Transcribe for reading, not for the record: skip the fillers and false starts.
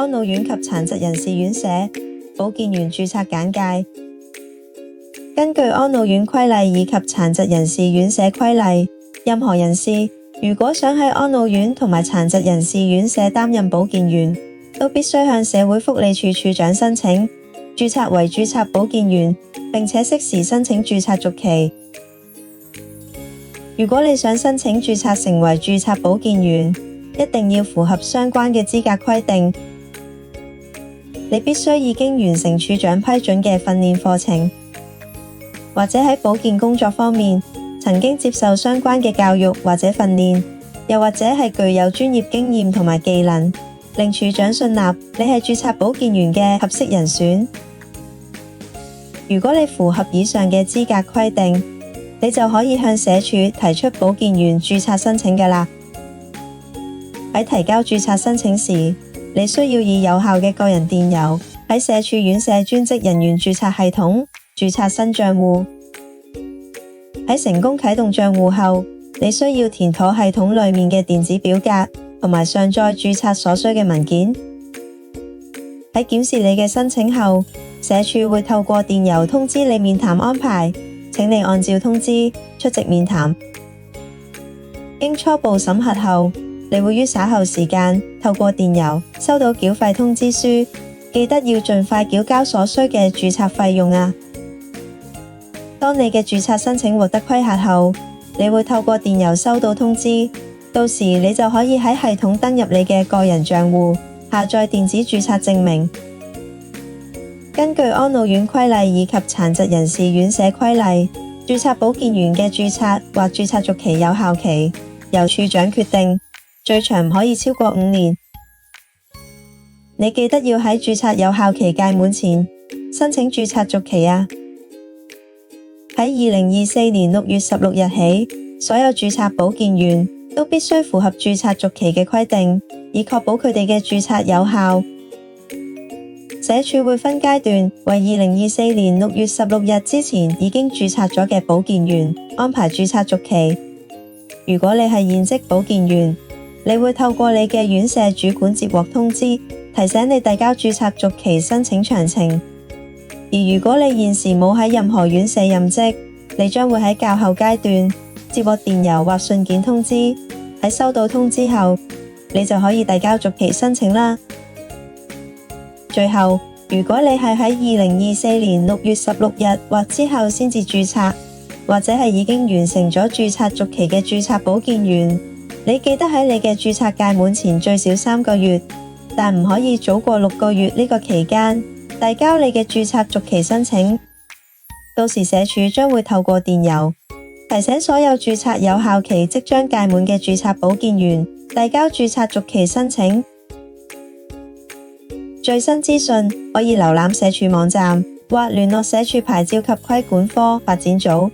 安老院及殘疾人士院舍保健員註冊簡介。根據安老院規例以及殘疾人士院舍規例，任何人士如果想喺安老院同埋殘疾人士院舍擔任保健員，都必須向社會福利署署長申請註冊為註冊保健員，並且適時申請註冊續期。如果你想申請註冊成為註冊保健員，一定要符合相關嘅資格規定。你必須已經完成處長批准嘅訓練課程，或者喺保健工作方面曾經接受相關嘅教育或者訓練，又或者係具有專業經驗同埋技能，令處長信納你係註冊保健員嘅合適人選。如果你符合以上嘅資格規定，你就可以向社署提出保健員註冊申請㗎喇。喺提交註冊申請時，你需要以有效嘅個人電郵喺社署院舍專職人員註冊系統註冊新賬戶。喺成功啟動賬戶後，你需要填妥系統裡面嘅電子表格，同埋上載註冊所需嘅文件。喺檢視你嘅申請後，社署會透過電郵通知你面談安排，請你按照通知出席面談。經初步審核後，你會於稍後時間透過電郵收到繳費通知書，記得要盡快繳交所需嘅註冊費用啊！當你嘅註冊申請獲得批核後，你會透過電郵收到通知，到時你就可以喺系統登入你嘅個人賬戶，下載電子註冊證明。根據安老院規例以及殘疾人士院舍規例，註冊保健員嘅註冊或註冊續期有效期由處長決定，最長唔可以超過5年。你記得要喺註冊有效期屆滿前申請註冊續期啊！喺2024年6月16日起，所有註冊保健員都必須符合註冊續期嘅規定，以確保佢哋嘅註冊有效。社署會分階段為2024年6月16日之前已經註冊咗嘅保健員安排註冊續期。如果你係現職保健員，你會透過你嘅院舍主管接獲通知，提醒你遞交註冊續期申請詳情。而如果你現時冇喺任何院舍任職，你將會喺較後階段接獲電郵或信件通知。喺收到通知後，你就可以遞交續期申請啦。最後，如果你係喺2024年6月16日或之後先至註冊，或者係已經完成咗註冊續期嘅註冊保健員，你記得喺你嘅註冊屆滿前最少3個月，但唔可以早過6個月呢個期間遞交你嘅註冊續期申請。到時社署將會透過電郵提醒所有註冊有效期即將屆滿嘅註冊保健員遞交註冊續期申請。最新資訊可以瀏覽社署網站或聯絡社署牌照及規管科發展組。